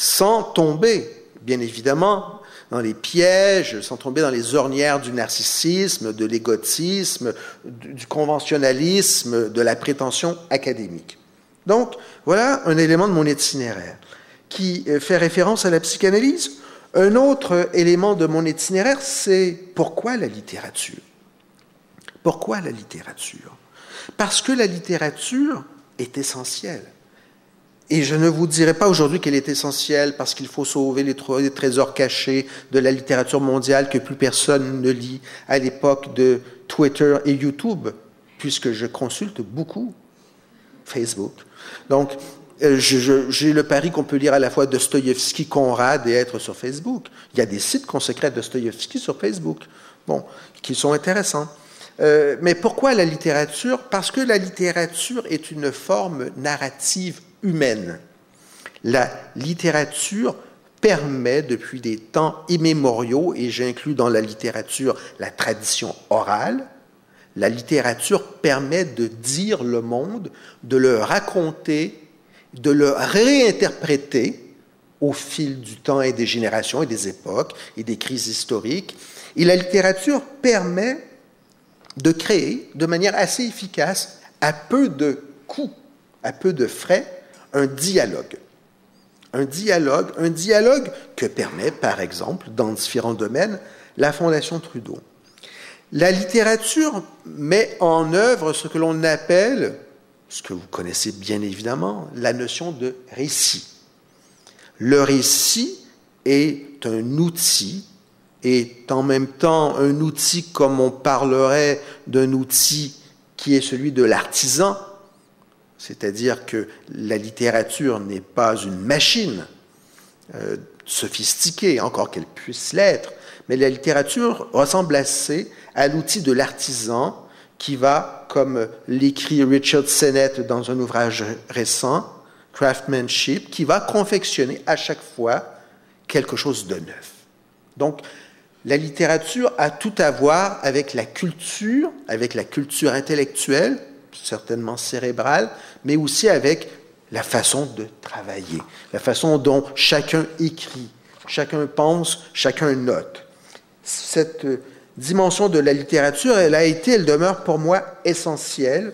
sans tomber, bien évidemment, dans les pièges, sans tomber dans les ornières du narcissisme, de l'égotisme, du conventionnalisme, de la prétention académique. Donc, voilà un élément de mon itinéraire qui fait référence à la psychanalyse. Un autre élément de mon itinéraire, c'est pourquoi la littérature? Pourquoi la littérature? Parce que la littérature est essentielle. Et je ne vous dirai pas aujourd'hui qu'elle est essentielle parce qu'il faut sauver les trésors cachés de la littérature mondiale que plus personne ne lit à l'époque de Twitter et YouTube, puisque je consulte beaucoup Facebook. Donc, j'ai le pari qu'on peut lire à la fois Dostoïevski, Conrad et être sur Facebook. Il y a des sites consacrés à Dostoïevski sur Facebook, bon, qui sont intéressants. Mais pourquoi la littérature? Parce que la littérature est une forme narrative humaine. La littérature permet depuis des temps immémoriaux, et j'inclus dans la littérature la tradition orale, la littérature permet de dire le monde, de le raconter, de le réinterpréter au fil du temps et des générations et des époques et des crises historiques. Et la littérature permet de créer de manière assez efficace, à peu de coûts, à peu de frais, un dialogue. Un dialogue que permet, par exemple, dans différents domaines, la Fondation Trudeau. La littérature met en œuvre ce que l'on appelle, ce que vous connaissez bien évidemment, la notion de récit. Le récit est un outil, est en même temps un outil comme on parlerait d'un outil qui est celui de l'artisan, c'est-à-dire que la littérature n'est pas une machine sophistiquée, encore qu'elle puisse l'être, mais la littérature ressemble assez à l'outil de l'artisan qui va, comme l'écrit Richard Sennett dans un ouvrage récent, Craftsmanship, qui va confectionner à chaque fois quelque chose de neuf. Donc, la littérature a tout à voir avec la culture intellectuelle, certainement cérébrale, mais aussi avec la façon de travailler, la façon dont chacun écrit, chacun pense, chacun note. Cette dimension de la littérature, elle demeure pour moi essentielle,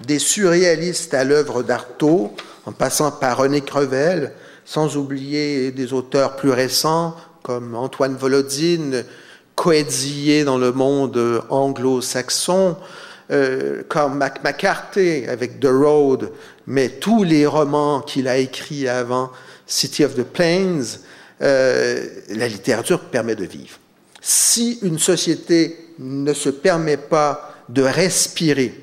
des surréalistes à l'œuvre d'Artaud, en passant par René Crevel, sans oublier des auteurs plus récents comme Antoine Volodine, coédillé dans le monde anglo-saxon, comme McCarthy avec The Road, mais tous les romans qu'il a écrits avant City of the Plains, la littérature permet de vivre. Si une société ne se permet pas de respirer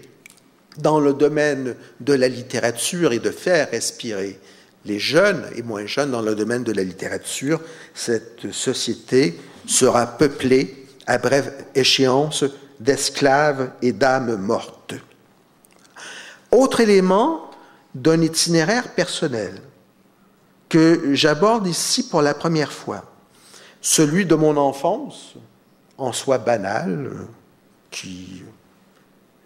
dans le domaine de la littérature et de faire respirer les jeunes et moins jeunes dans le domaine de la littérature, cette société sera peuplée à brève échéance d'esclaves et d'âmes mortes. Autre élément d'un itinéraire personnel que j'aborde ici pour la première fois, celui de mon enfance, en soi banal, qui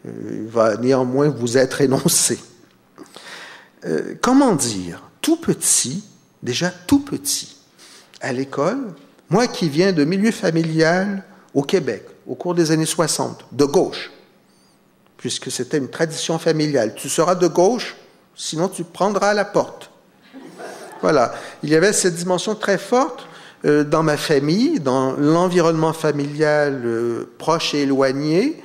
va néanmoins vous être énoncé. Comment dire? Tout petit, déjà tout petit, à l'école, moi qui viens de milieu familial au Québec, au cours des années 60, de gauche, puisque c'était une tradition familiale. Tu seras de gauche, sinon tu prendras la porte. Voilà. Il y avait cette dimension très forte dans ma famille, dans l'environnement familial proche et éloigné,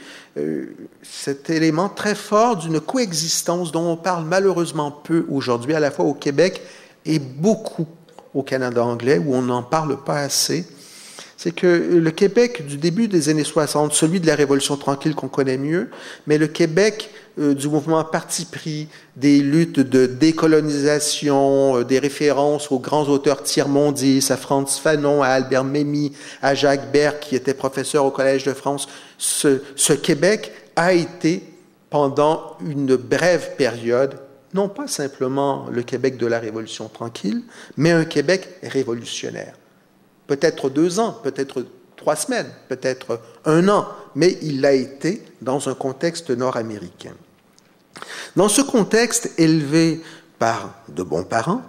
cet élément très fort d'une coexistence dont on parle malheureusement peu aujourd'hui, à la fois au Québec et beaucoup au Canada anglais, où on n'en parle pas assez. C'est que le Québec du début des années 60, celui de la Révolution tranquille qu'on connaît mieux, mais le Québec du mouvement Parti pris, des luttes de décolonisation, des références aux grands auteurs tiers-mondistes, à Frantz Fanon, à Albert Memmi, à Jacques Berck, qui était professeur au Collège de France. Ce Québec a été, pendant une brève période, non pas simplement le Québec de la Révolution tranquille, mais un Québec révolutionnaire. Peut-être 2 ans, peut-être 3 semaines, peut-être 1 an, mais il l'a été dans un contexte nord-américain. Dans ce contexte élevé par de bons parents,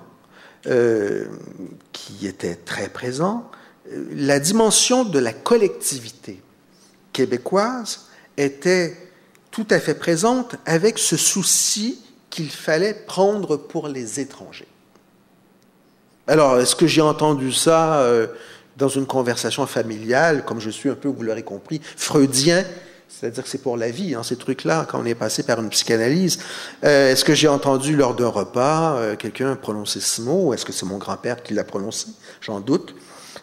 qui était très présent, la dimension de la collectivité québécoise était tout à fait présente avec ce souci qu'il fallait prendre pour les étrangers. Alors, est-ce que j'ai entendu ça dans une conversation familiale, comme je suis un peu, vous l'aurez compris, freudien, c'est-à-dire que c'est pour la vie, ces trucs-là, quand on est passé par une psychanalyse. Est-ce que j'ai entendu lors d'un repas quelqu'un prononcer ce mot, ou est-ce que c'est mon grand-père qui l'a prononcé? J'en doute.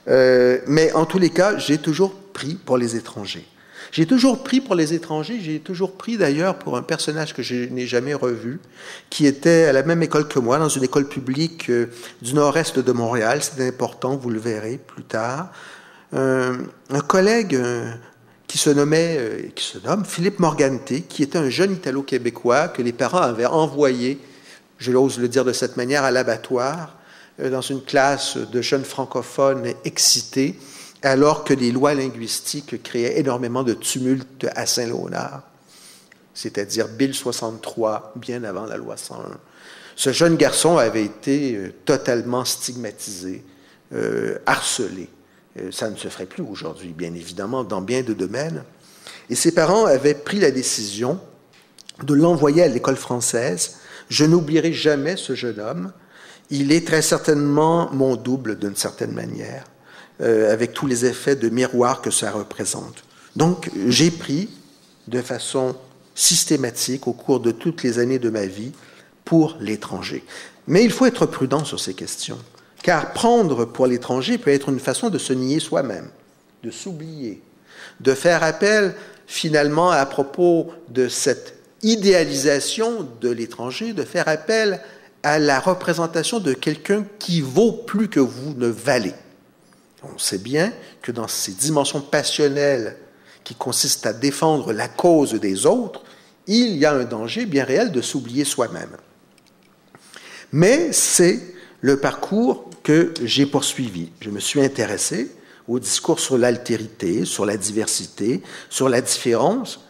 Mais en tous les cas, j'ai toujours pris pour les étrangers. J'ai toujours pris pour les étrangers, j'ai toujours pris d'ailleurs pour un personnage que je n'ai jamais revu, qui était à la même école que moi, dans une école publique du nord-est de Montréal. C'est important, vous le verrez plus tard. Un collègue qui se nomme Philippe Morgante, qui était un jeune Italo-Québécois que les parents avaient envoyé, je l'ose le dire de cette manière, à l'abattoir, dans une classe de jeunes francophones excités, alors que les lois linguistiques créaient énormément de tumultes à Saint-Léonard, c'est-à-dire Bill 63, bien avant la loi 101. Ce jeune garçon avait été totalement stigmatisé, harcelé. Ça ne se ferait plus aujourd'hui, bien évidemment, dans bien de domaines. Et ses parents avaient pris la décision de l'envoyer à l'école française. Je n'oublierai jamais ce jeune homme. Il est très certainement mon double, d'une certaine manière, avec tous les effets de miroir que ça représente. Donc, j'ai pris de façon systématique, au cours de toutes les années de ma vie, pour l'étranger. Mais il faut être prudent sur ces questions, car prendre pour l'étranger peut être une façon de se nier soi-même, de s'oublier, de faire appel, finalement, à propos de cette idéalisation de l'étranger, de faire appel à la représentation de quelqu'un qui vaut plus que vous ne valez. On sait bien que dans ces dimensions passionnelles qui consistent à défendre la cause des autres, il y a un danger bien réel de s'oublier soi-même. Mais c'est le parcours que j'ai poursuivi. Je me suis intéressé au discours sur l'altérité, sur la diversité, sur la différence.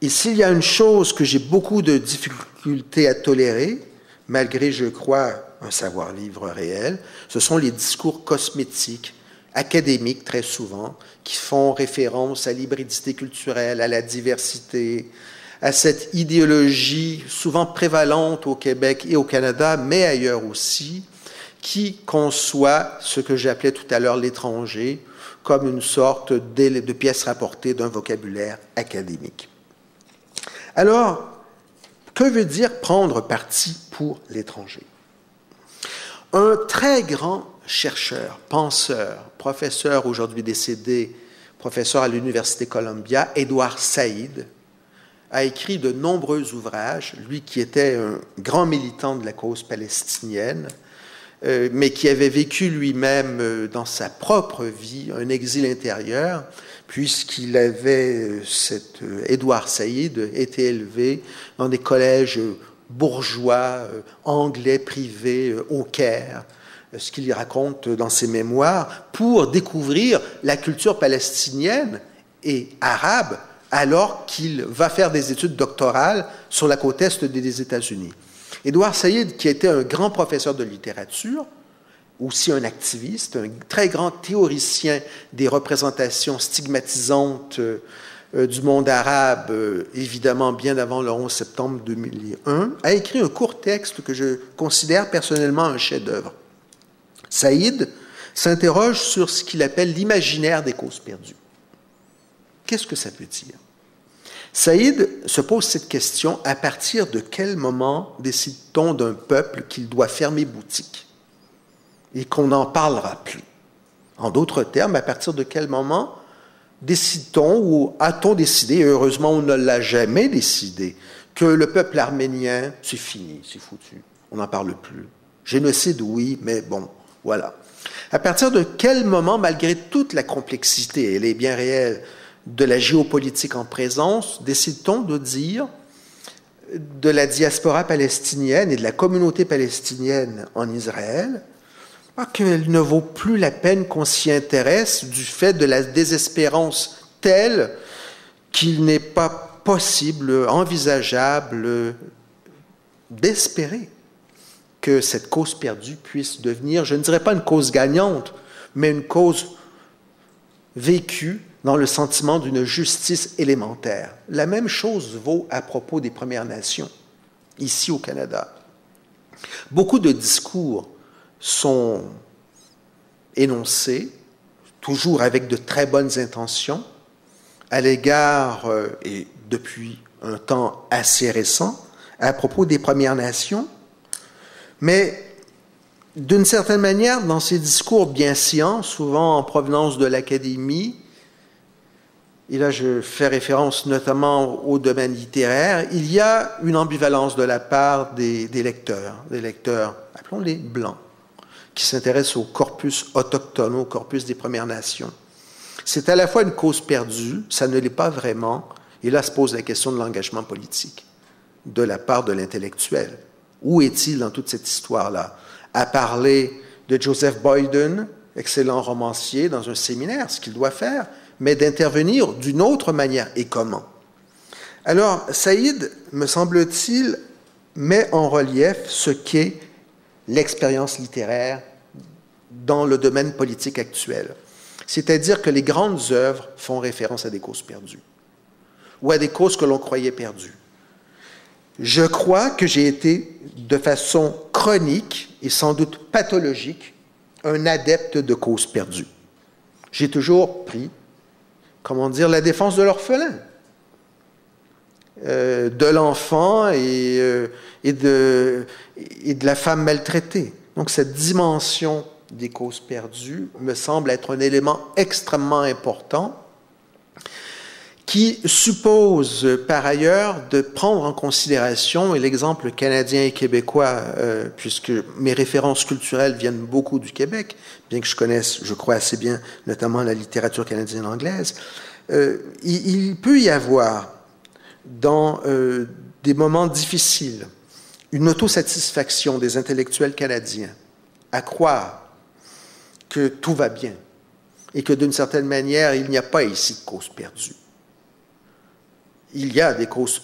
Et s'il y a une chose que j'ai beaucoup de difficultés à tolérer, malgré, je crois, un savoir-vivre réel, ce sont les discours cosmétiques, académiques très souvent, qui font référence à l'hybridité culturelle, à la diversité, à cette idéologie souvent prévalente au Québec et au Canada, mais ailleurs aussi, qui conçoit ce que j'appelais tout à l'heure l'étranger comme une sorte de pièce rapportée d'un vocabulaire académique. Alors, que veut dire prendre parti pour l'étranger? Un très grand chercheur, penseur, professeur aujourd'hui décédé, professeur à l'Université Columbia, Édouard Saïd, a écrit de nombreux ouvrages, lui qui était un grand militant de la cause palestinienne, mais qui avait vécu lui-même dans sa propre vie un exil intérieur, puisqu'il avait, Édouard Saïd, été élevé dans des collèges bourgeois, anglais, privés, au Caire, ce qu'il raconte dans ses mémoires, pour découvrir la culture palestinienne et arabe, alors qu'il va faire des études doctorales sur la côte est des États-Unis. Édouard Saïd, qui était un grand professeur de littérature, aussi un activiste, un très grand théoricien des représentations stigmatisantes du monde arabe, évidemment bien avant le 11 septembre 2001, a écrit un court texte que je considère personnellement un chef-d'œuvre. Saïd s'interroge sur ce qu'il appelle l'imaginaire des causes perdues. Qu'est-ce que ça veut dire? Saïd se pose cette question: à partir de quel moment décide-t-on d'un peuple qu'il doit fermer boutique et qu'on n'en parlera plus? En d'autres termes, à partir de quel moment décide-t-on ou a-t-on décidé, et heureusement on ne l'a jamais décidé, que le peuple arménien, c'est fini, c'est foutu, on n'en parle plus. Génocide, oui, mais bon, voilà. À partir de quel moment, malgré toute la complexité, elle est bien réelle, de la géopolitique en présence, décide-t-on de dire de la diaspora palestinienne et de la communauté palestinienne en Israël qu'elle ne vaut plus la peine qu'on s'y intéresse du fait de la désespérance telle qu'il n'est pas possible, envisageable d'espérer que cette cause perdue puisse devenir, je ne dirais pas une cause gagnante, mais une cause vécue dans le sentiment d'une justice élémentaire. La même chose vaut à propos des Premières Nations, ici au Canada. Beaucoup de discours sont énoncés, toujours avec de très bonnes intentions, à l'égard, et depuis un temps assez récent, à propos des Premières Nations, mais d'une certaine manière, dans ces discours bien scients, souvent en provenance de l'académie, et là je fais référence notamment au domaine littéraire, il y a une ambivalence de la part des lecteurs, appelons-les blancs, qui s'intéressent au corpus autochtone, au corpus des Premières Nations. C'est à la fois une cause perdue, ça ne l'est pas vraiment, et là se pose la question de l'engagement politique de la part de l'intellectuel. Où est-il dans toute cette histoire-là? À parler de Joseph Boyden, excellent romancier, dans un séminaire, ce qu'il doit faire, mais d'intervenir d'une autre manière. Et comment? Alors, Saïd, me semble-t-il, met en relief ce qu'est l'expérience littéraire dans le domaine politique actuel. C'est-à-dire que les grandes œuvres font référence à des causes perdues ou à des causes que l'on croyait perdues. Je crois que j'ai été, de façon chronique et sans doute pathologique, un adepte de causes perdues. J'ai toujours pris, la défense de l'orphelin, de l'enfant et de la femme maltraitée. Donc cette dimension des causes perdues me semble être un élément extrêmement important qui suppose par ailleurs de prendre en considération, et l'exemple canadien et québécois, puisque mes références culturelles viennent beaucoup du Québec, bien que je connaisse, je crois, assez bien notamment la littérature canadienne anglaise, il peut y avoir dans des moments difficiles une autosatisfaction des intellectuels canadiens à croire que tout va bien et que d'une certaine manière, il n'y a pas ici de cause perdue. Il y a des causes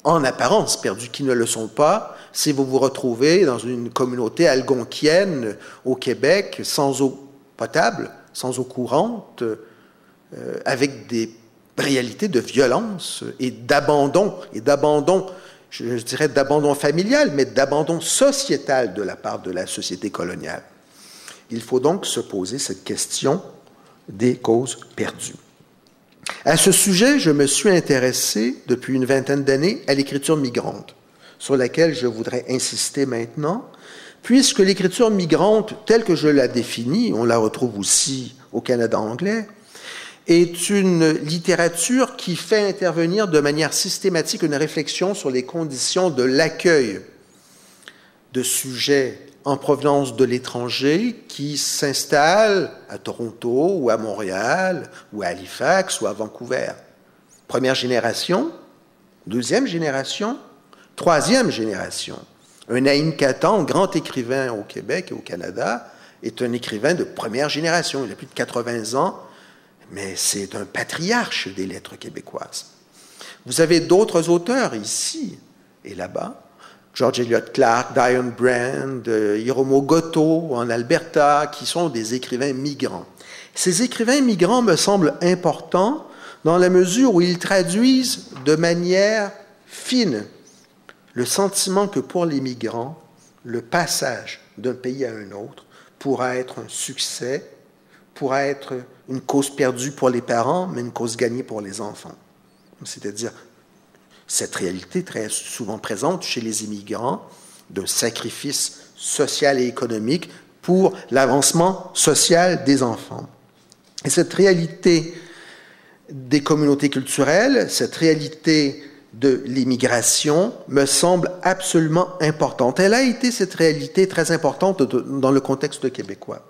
en apparence perdues qui ne le sont pas si vous vous retrouvez dans une communauté algonquienne au Québec sans eau potable, sans eau courante, avec des réalités de violence et d'abandon, je dirais d'abandon familial, mais d'abandon sociétal de la part de la société coloniale. Il faut donc se poser cette question des causes perdues. À ce sujet, je me suis intéressé depuis une vingtaine d'années à l'écriture migrante, sur laquelle je voudrais insister maintenant, puisque l'écriture migrante, telle que je la définis, on la retrouve aussi au Canada anglais, est une littérature qui fait intervenir de manière systématique une réflexion sur les conditions de l'accueil de sujets en provenance de l'étranger qui s'installent à Toronto ou à Montréal ou à Halifax ou à Vancouver. Première génération, deuxième génération, troisième génération. Un Naïm Katan, grand écrivain au Québec et au Canada, est un écrivain de première génération. Il a plus de 80 ans, mais c'est un patriarche des lettres québécoises. Vous avez d'autres auteurs ici et là-bas, George Eliot Clark, Diane Brand, Hiromo Goto en Alberta, qui sont des écrivains migrants. Ces écrivains migrants me semblent importants dans la mesure où ils traduisent de manière fine le sentiment que pour les migrants, le passage d'un pays à un autre pourra être un succès, pourra être une cause perdue pour les parents, mais une cause gagnée pour les enfants. C'est-à-dire cette réalité très souvent présente chez les immigrants d'un sacrifice social et économique pour l'avancement social des enfants. Et cette réalité des communautés culturelles, cette réalité de l'immigration me semble absolument importante. Elle a été cette réalité très importante dans le contexte québécois.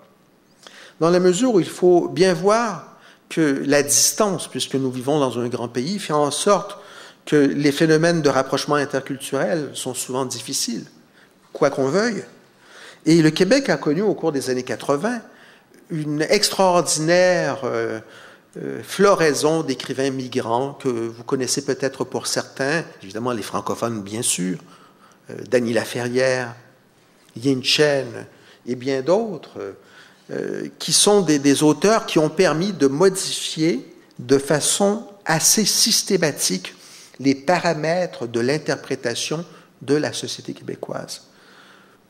Dans la mesure où il faut bien voir que la distance, puisque nous vivons dans un grand pays, fait en sorte que les phénomènes de rapprochement interculturel sont souvent difficiles, quoi qu'on veuille. Et le Québec a connu au cours des années 80 une extraordinaire floraison d'écrivains migrants que vous connaissez peut-être pour certains, évidemment les francophones bien sûr, Dany Laferrière, Yin Chen et bien d'autres, qui sont des auteurs qui ont permis de modifier de façon assez systématique les paramètres de l'interprétation de la société québécoise.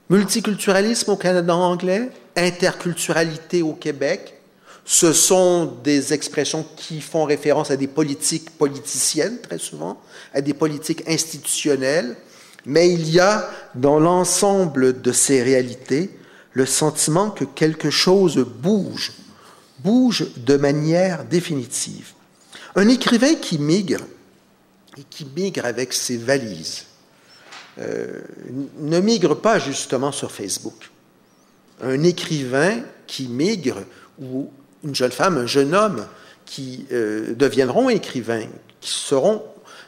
Multiculturalisme au Canada anglais, interculturalité au Québec, ce sont des expressions qui font référence à des politiques politiciennes, très souvent, à des politiques institutionnelles, mais il y a dans l'ensemble de ces réalités le sentiment que quelque chose bouge de manière définitive. Un écrivain qui migre, et qui migre avec ses valises, ne migre pas justement sur Facebook. Un écrivain qui migre, ou une jeune femme, un jeune homme qui deviendront écrivains, qui seront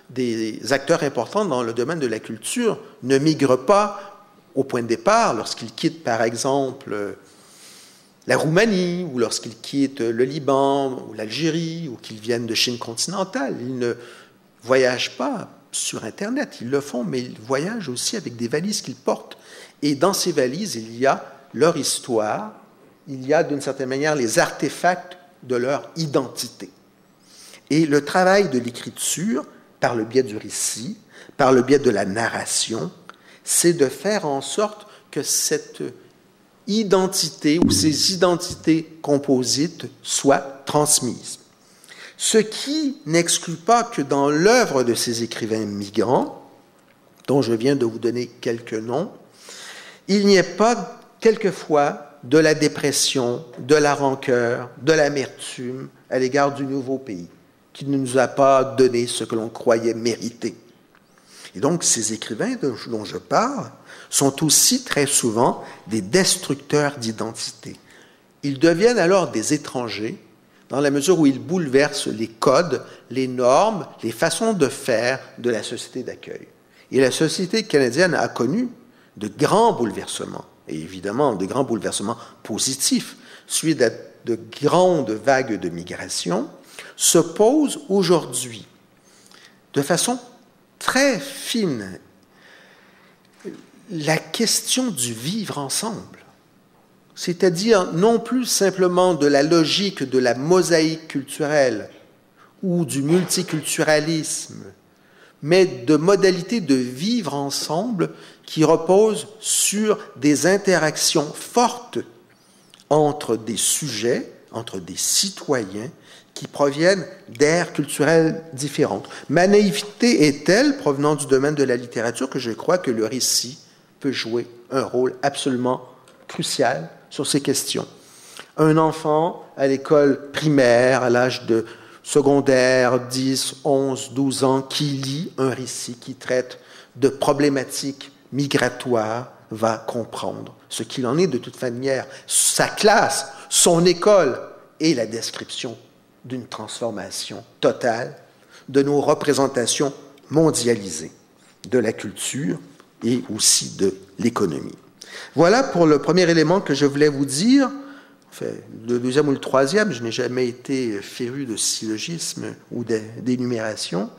des acteurs importants dans le domaine de la culture, ne migre pas au point de départ lorsqu'il quitte par exemple la Roumanie, ou lorsqu'ils quittent le Liban, ou l'Algérie, ou qu'ils viennent de Chine continentale. Ils ne voyagent pas sur Internet, ils le font, mais ils voyagent aussi avec des valises qu'ils portent. Et dans ces valises, il y a leur histoire, il y a d'une certaine manière les artefacts de leur identité. Et le travail de l'écriture, par le biais du récit, par le biais de la narration, c'est de faire en sorte que cette identité ou ces identités composites soient transmises. Ce qui n'exclut pas que dans l'œuvre de ces écrivains migrants, dont je viens de vous donner quelques noms, il n'y ait pas quelquefois de la dépression, de la rancœur, de l'amertume à l'égard du nouveau pays, qui ne nous a pas donné ce que l'on croyait mériter. Et donc, ces écrivains dont je parle sont aussi très souvent des destructeurs d'identité. Ils deviennent alors des étrangers dans la mesure où ils bouleversent les codes, les normes, les façons de faire de la société d'accueil. Et la société canadienne a connu de grands bouleversements, et évidemment de grands bouleversements positifs, suite à de grandes vagues de migration, se pose aujourd'hui de façon très fine la question du vivre ensemble, c'est-à-dire non plus simplement de la logique de la mosaïque culturelle ou du multiculturalisme, mais de modalités de vivre ensemble qui reposent sur des interactions fortes entre des sujets, entre des citoyens qui proviennent d'aires culturelles différentes. Ma naïveté est telle, provenant du domaine de la littérature, que je crois que le récit peut jouer un rôle absolument crucial sur ces questions. Un enfant à l'école primaire, à l'âge de secondaire, 10, 11, 12 ans, qui lit un récit qui traite de problématiques migratoires, va comprendre ce qu'il en est de toute manière. Sa classe, son école et la description d'une transformation totale de nos représentations mondialisées de la culture et aussi de l'économie. Voilà pour le premier élément que je voulais vous dire. Enfin, le deuxième ou le troisième, je n'ai jamais été féru de syllogisme ou d'énumération.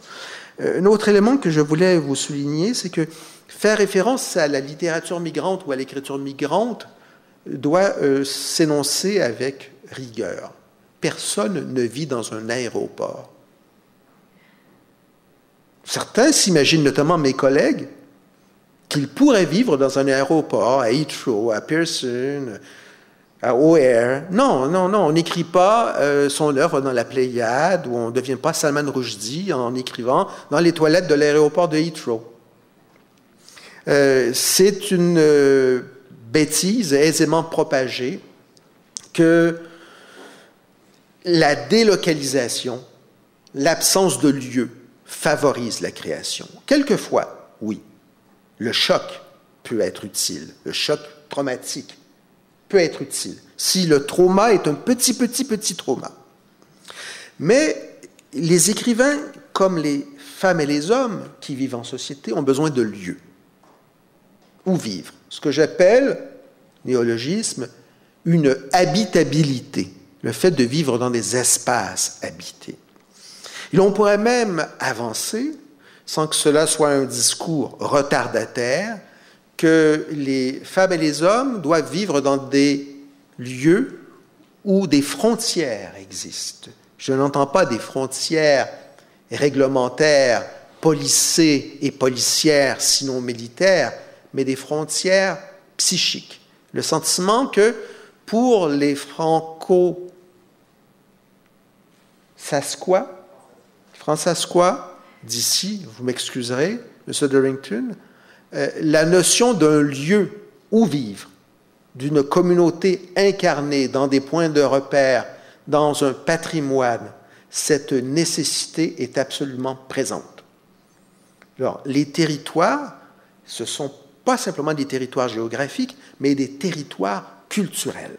Un autre élément que je voulais vous souligner, c'est que faire référence à la littérature migrante ou à l'écriture migrante doit s'énoncer avec rigueur. Personne ne vit dans un aéroport. Certains s'imaginent, notamment mes collègues, qu'ils pourraient vivre dans un aéroport, à Heathrow, à Pearson, à O'Hare. Non, on n'écrit pas son œuvre dans la Pléiade, ou on ne devient pas Salman Rushdie en écrivant dans les toilettes de l'aéroport de Heathrow. C'est une bêtise aisément propagée que la délocalisation, l'absence de lieu favorise la création. Quelquefois, oui, le choc peut être utile, le choc traumatique peut être utile, si le trauma est un petit trauma. Mais les écrivains, comme les femmes et les hommes qui vivent en société, ont besoin de lieux où vivre. Ce que j'appelle, néologisme, une habitabilité, le fait de vivre dans des espaces habités. Et l'on pourrait même avancer, sans que cela soit un discours retardataire, que les femmes et les hommes doivent vivre dans des lieux où des frontières existent. Je n'entends pas des frontières réglementaires, policées et policières, sinon militaires, mais des frontières psychiques. Le sentiment que pour les franco-saskois d'ici, vous m'excuserez, M. Darrington, la notion d'un lieu où vivre, d'une communauté incarnée dans des points de repère, dans un patrimoine, cette nécessité est absolument présente. Alors, les territoires, ce ne sont pas simplement des territoires géographiques, mais des territoires culturels.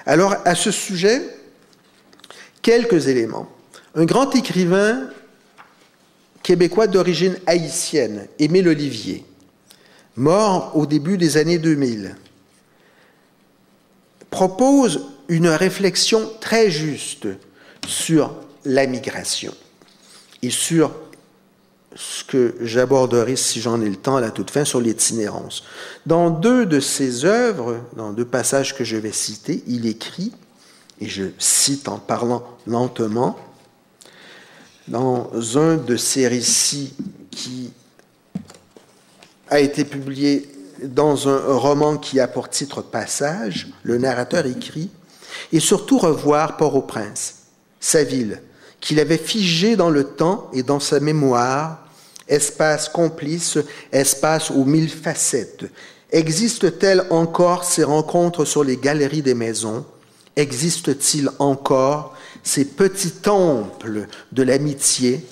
Alors, à ce sujet, quelques éléments. Un grand écrivain québécois d'origine haïtienne, Émile Olivier, mort au début des années 2000, propose une réflexion très juste sur la migration et sur ce que j'aborderai, si j'en ai le temps, à la toute fin, sur l'itinérance. Dans deux de ses œuvres, dans deux passages que je vais citer, il écrit, et je cite en parlant lentement, dans un de ses récits qui a été publié dans un roman qui a pour titre Passage, le narrateur écrit « Et surtout revoir Port-au-Prince, sa ville, qu'il avait figée dans le temps et dans sa mémoire, espace complice, espace aux mille facettes. Existent-elles encore ces rencontres sur les galeries des maisons? Existe-t-il encore ces petits temples de l'amitié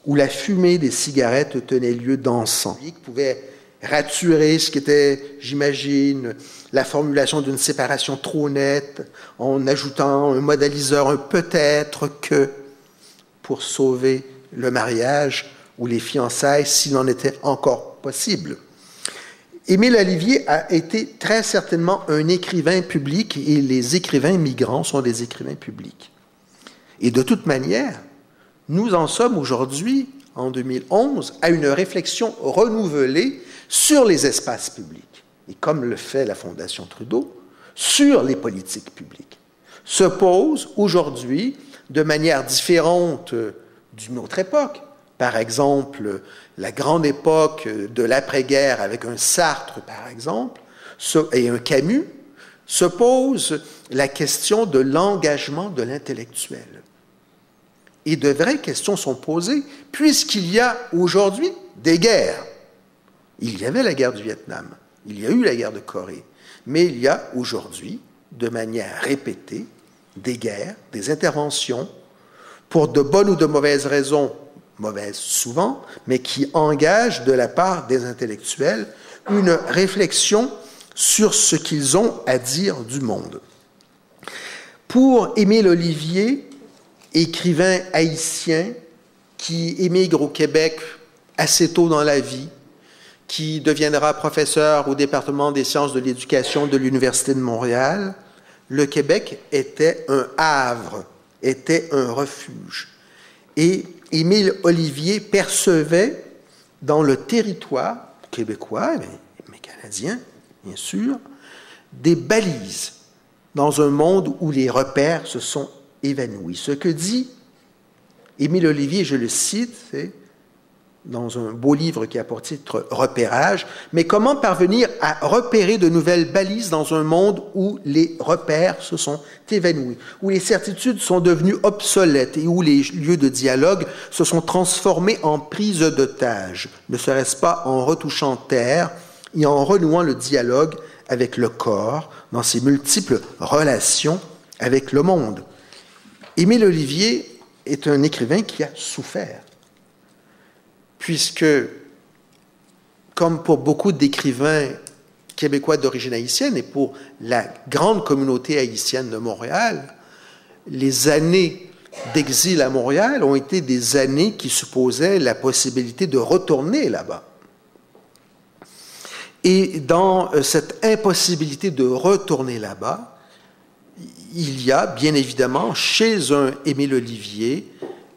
où la fumée des cigarettes tenait lieu d'encens ?» pouvait raturer ce qui était, j'imagine, la formulation d'une séparation trop nette en ajoutant un modaliseur, un peut-être que, pour sauver le mariage ou les fiançailles s'il en était encore possible. Émile Olivier a été très certainement un écrivain public et les écrivains migrants sont des écrivains publics. Et de toute manière, nous en sommes aujourd'hui, en 2011, à une réflexion renouvelée sur les espaces publics, et comme le fait la Fondation Trudeau, sur les politiques publiques, se pose aujourd'hui de manière différente d'une autre époque. Par exemple, la grande époque de l'après-guerre avec un Sartre, par exemple, et un Camus, se pose la question de l'engagement de l'intellectuel. Et de vraies questions sont posées, puisqu'il y a aujourd'hui des guerres. Il y avait la guerre du Vietnam, il y a eu la guerre de Corée, mais il y a aujourd'hui, de manière répétée, des guerres, des interventions, pour de bonnes ou de mauvaises raisons, mauvaises souvent, mais qui engagent de la part des intellectuels une réflexion sur ce qu'ils ont à dire du monde. Pour Émile Olivier, écrivain haïtien qui émigre au Québec assez tôt dans la vie, qui deviendra professeur au département des sciences de l'éducation de l'Université de Montréal, le Québec était un havre, était un refuge. Et Émile Olivier percevait dans le territoire québécois, mais canadien, bien sûr, des balises dans un monde où les repères se sont évanouis. Ce que dit Émile Olivier, je le cite, c'est dans un beau livre qui a pour titre « Repérage », mais comment parvenir à repérer de nouvelles balises dans un monde où les repères se sont évanouis, où les certitudes sont devenues obsolètes et où les lieux de dialogue se sont transformés en prise d'otages, ne serait-ce pas en retouchant terre et en renouant le dialogue avec le corps dans ses multiples relations avec le monde. Émile Olivier est un écrivain qui a souffert, puisque, comme pour beaucoup d'écrivains québécois d'origine haïtienne et pour la grande communauté haïtienne de Montréal, les années d'exil à Montréal ont été des années qui supposaient la possibilité de retourner là-bas. Et dans cette impossibilité de retourner là-bas, il y a bien évidemment chez un Émile Olivier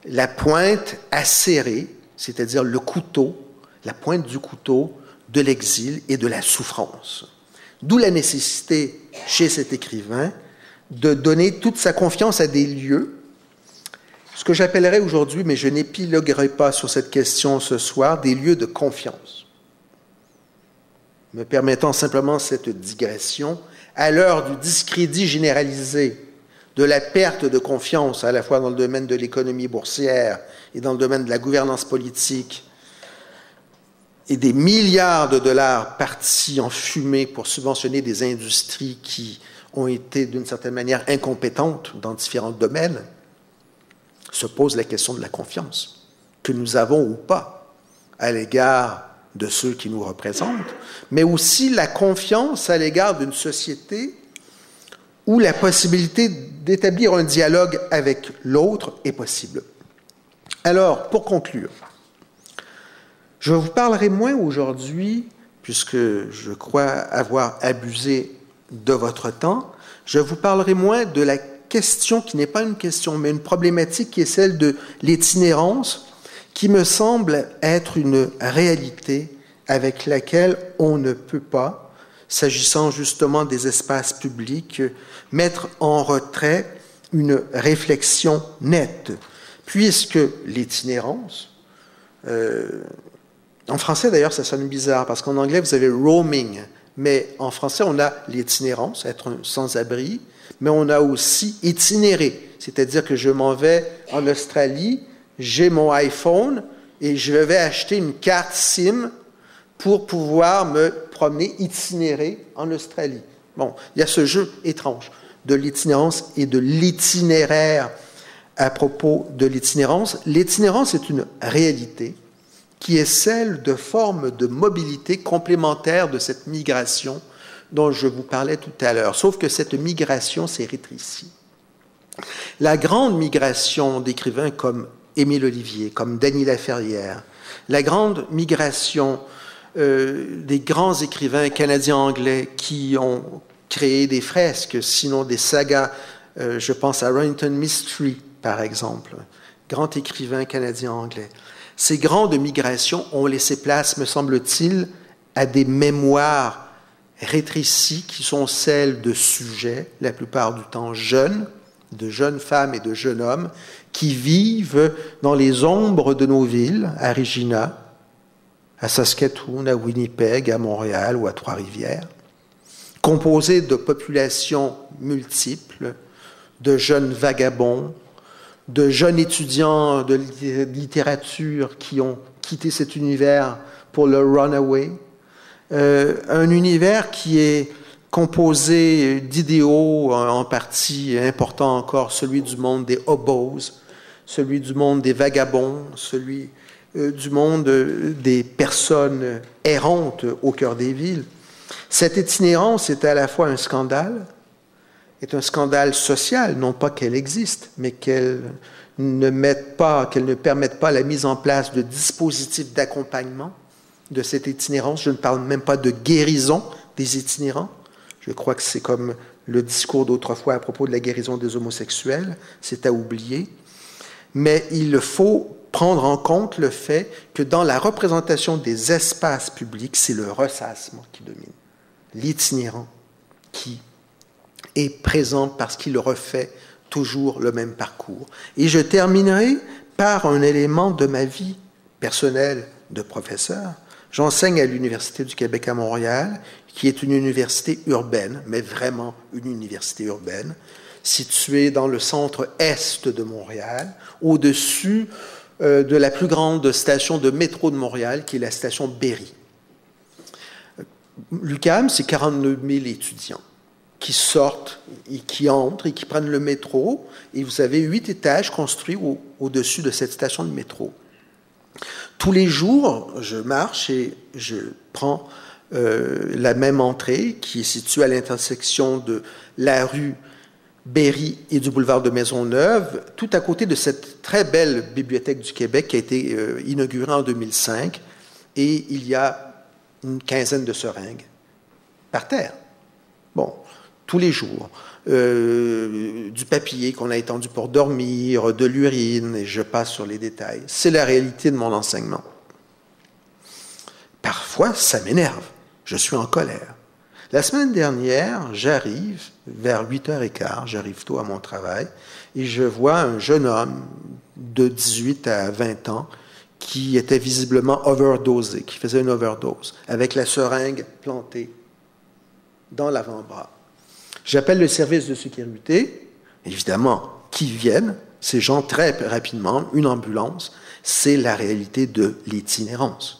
la pointe acérée, c'est-à-dire le couteau, la pointe du couteau de l'exil et de la souffrance. D'où la nécessité, chez cet écrivain, de donner toute sa confiance à des lieux, ce que j'appellerais aujourd'hui, mais je n'épiloguerai pas sur cette question ce soir, des lieux de confiance. Me permettant simplement cette digression, à l'heure du discrédit généralisé, de la perte de confiance, à la fois dans le domaine de l'économie boursière et dans le domaine de la gouvernance politique, et des milliards de dollars partis en fumée pour subventionner des industries qui ont été d'une certaine manière incompétentes dans différents domaines, se pose la question de la confiance que nous avons ou pas à l'égard de ceux qui nous représentent, mais aussi la confiance à l'égard d'une société où la possibilité d'établir un dialogue avec l'autre est possible. Alors, pour conclure, je vous parlerai moins aujourd'hui, puisque je crois avoir abusé de votre temps, je vous parlerai moins de la question qui n'est pas une question, mais une problématique qui est celle de l'itinérance, qui me semble être une réalité avec laquelle on ne peut pas, s'agissant justement des espaces publics, mettre en retrait une réflexion nette, puisque l'itinérance, en français d'ailleurs ça sonne bizarre, parce qu'en anglais vous avez roaming, mais en français on a l'itinérance, être un sans-abri, mais on a aussi itinéré, c'est-à-dire que je m'en vais en Australie, j'ai mon iPhone et je vais acheter une carte SIM pour pouvoir me promener, itinérer en Australie. Bon, il y a ce jeu étrange de l'itinérance et de l'itinéraire à propos de l'itinérance. L'itinérance est une réalité qui est celle de formes de mobilité complémentaires de cette migration dont je vous parlais tout à l'heure. Sauf que cette migration s'est rétrécie. La grande migration d'écrivains comme Émile Olivier, comme Denis Laferrière, la grande migration des grands écrivains canadiens-anglais qui ont créé des fresques, sinon des sagas, je pense à Remington Mistry, par exemple, grand écrivain canadien-anglais. Ces grandes migrations ont laissé place, me semble-t-il, à des mémoires rétrécies qui sont celles de sujets, la plupart du temps jeunes, de jeunes femmes et de jeunes hommes, qui vivent dans les ombres de nos villes, à Regina, à Saskatoon, à Winnipeg, à Montréal ou à Trois-Rivières, composés de populations multiples, de jeunes vagabonds, de jeunes étudiants de littérature qui ont quitté cet univers pour le runaway, un univers qui est composé d'idéaux en partie importants encore, celui du monde des hobos, celui du monde des vagabonds, celui du monde des personnes errantes au cœur des villes. Cette itinérance est à la fois un scandale social, non pas qu'elle existe, mais qu'elle ne permette pas la mise en place de dispositifs d'accompagnement de cette itinérance. Je ne parle même pas de guérison des itinérants. Je crois que c'est comme le discours d'autrefois à propos de la guérison des homosexuels, c'est à oublier. Mais il faut prendre en compte le fait que dans la représentation des espaces publics, c'est le ressassement qui domine, l'itinérant qui est présent parce qu'il refait toujours le même parcours. Et je terminerai par un élément de ma vie personnelle de professeur. J'enseigne à l'Université du Québec à Montréal, qui est une université urbaine, mais vraiment une université urbaine, située dans le centre-est de Montréal, au-dessus de la plus grande station de métro de Montréal, qui est la station Berry. L'UQAM, c'est 42 000 étudiants qui sortent et qui entrent et qui prennent le métro, et vous avez 8 étages construits au-dessus de cette station de métro. Tous les jours, je marche et je prends la même entrée qui est située à l'intersection de la rue Berry et du boulevard de Maisonneuve, tout à côté de cette très belle bibliothèque du Québec qui a été inaugurée en 2005, et il y a une quinzaine de seringues par terre. Bon, tous les jours. Du papier qu'on a étendu pour dormir, de l'urine, et je passe sur les détails. C'est la réalité de mon enseignement. Parfois, parfois, ça m'énerve. Je suis en colère. La semaine dernière, j'arrive vers 8h15, j'arrive tôt à mon travail, et je vois un jeune homme de 18 à 20 ans qui était visiblement overdosé, qui faisait une overdose, avec la seringue plantée dans l'avant-bras. J'appelle le service de sécurité, évidemment, qui viennent, ces gens très rapidement, une ambulance, c'est la réalité de l'itinérance.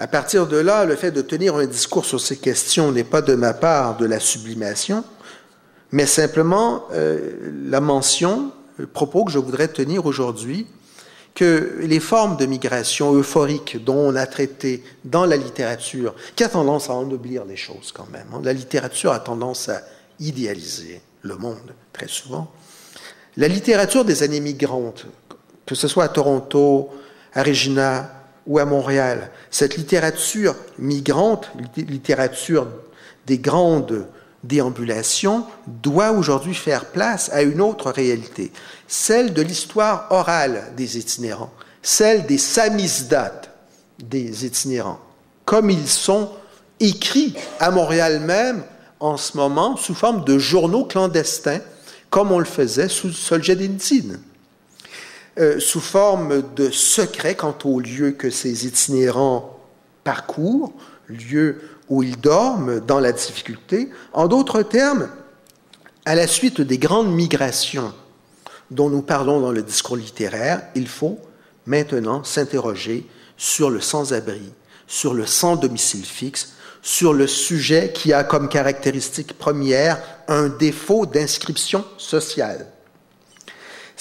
À partir de là, le fait de tenir un discours sur ces questions n'est pas de ma part de la sublimation, mais simplement la mention, le propos que je voudrais tenir aujourd'hui, que les formes de migration euphorique dont on a traité dans la littérature, qui a tendance à ennoblir les choses quand même, la littérature a tendance à idéaliser le monde très souvent. La littérature des années migrantes, que ce soit à Toronto, à Regina ou à Montréal, cette littérature migrante, littérature des grandes déambulations, doit aujourd'hui faire place à une autre réalité, celle de l'histoire orale des itinérants, celle des samizdat des itinérants, comme ils sont écrits à Montréal même en ce moment sous forme de journaux clandestins, comme on le faisait sous Solzhenitsyn, sous forme de secrets quant aux lieux que ces itinérants parcourent, lieux où ils dorment dans la difficulté. En d'autres termes, à la suite des grandes migrations dont nous parlons dans le discours littéraire, il faut maintenant s'interroger sur le sans-abri, sur le sans-domicile fixe, sur le sujet qui a comme caractéristique première un défaut d'inscription sociale.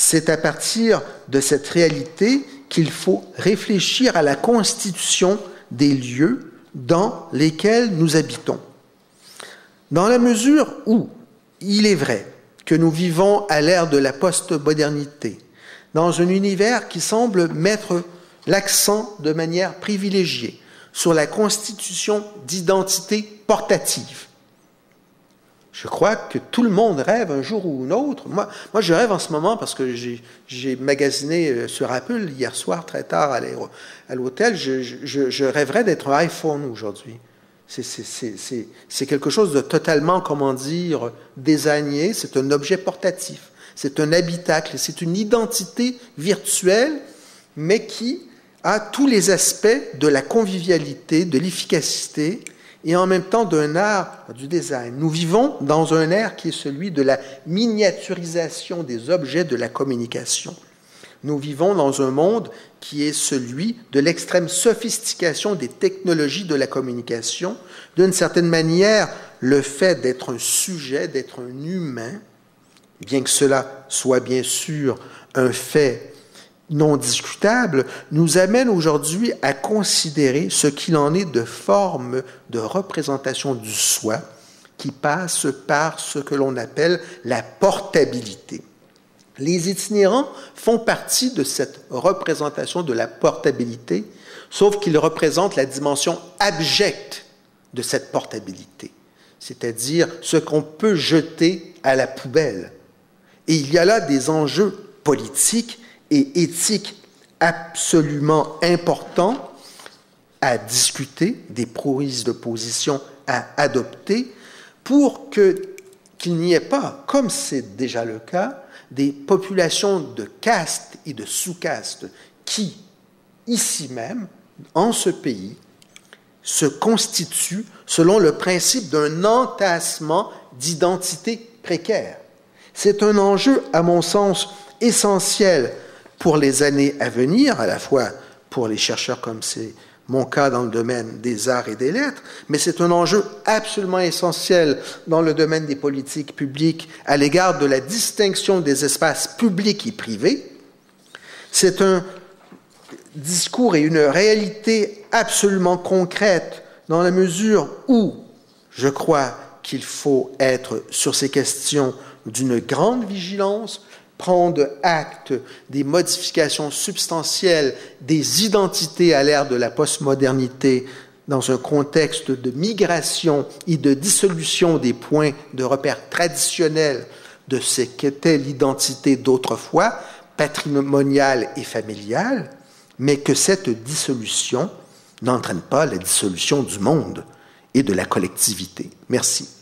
C'est à partir de cette réalité qu'il faut réfléchir à la constitution des lieux dans lesquels nous habitons. Dans la mesure où il est vrai que nous vivons à l'ère de la postmodernité, dans un univers qui semble mettre l'accent de manière privilégiée sur la constitution d'identités portatives. Je crois que tout le monde rêve un jour ou un autre. Moi, je rêve en ce moment parce que j'ai magasiné sur Apple hier soir, très tard à l'hôtel. Je rêverais d'être un iPhone aujourd'hui. C'est quelque chose de totalement, comment dire, désigné. C'est un objet portatif. C'est un habitacle. C'est une identité virtuelle, mais qui a tous les aspects de la convivialité, de l'efficacité et en même temps d'un art du design. Nous vivons dans un ère qui est celui de la miniaturisation des objets de la communication. Nous vivons dans un monde qui est celui de l'extrême sophistication des technologies de la communication. D'une certaine manière, le fait d'être un sujet, d'être un humain, bien que cela soit bien sûr un fait non discutable, nous amène aujourd'hui à considérer ce qu'il en est de forme de représentation du soi qui passe par ce que l'on appelle la portabilité. Les itinérants font partie de cette représentation de la portabilité, sauf qu'ils représentent la dimension abjecte de cette portabilité, c'est-à-dire ce qu'on peut jeter à la poubelle. Et il y a là des enjeux politiques et éthiques absolument importants à discuter, des prises de position à adopter pour qu'il n'y ait pas, comme c'est déjà le cas, des populations de castes et de sous-castes qui, ici même, en ce pays, se constituent selon le principe d'un entassement d'identités précaires. C'est un enjeu, à mon sens, essentiel pour les années à venir, à la fois pour les chercheurs comme c'est mon cas dans le domaine des arts et des lettres, mais c'est un enjeu absolument essentiel dans le domaine des politiques publiques à l'égard de la distinction des espaces publics et privés. C'est un discours et une réalité absolument concrète dans la mesure où je crois qu'il faut être sur ces questions d'une grande vigilance, prendre acte des modifications substantielles des identités à l'ère de la postmodernité dans un contexte de migration et de dissolution des points de repère traditionnels de ce qu'était l'identité d'autrefois, patrimoniale et familiale, mais que cette dissolution n'entraîne pas la dissolution du monde et de la collectivité. Merci.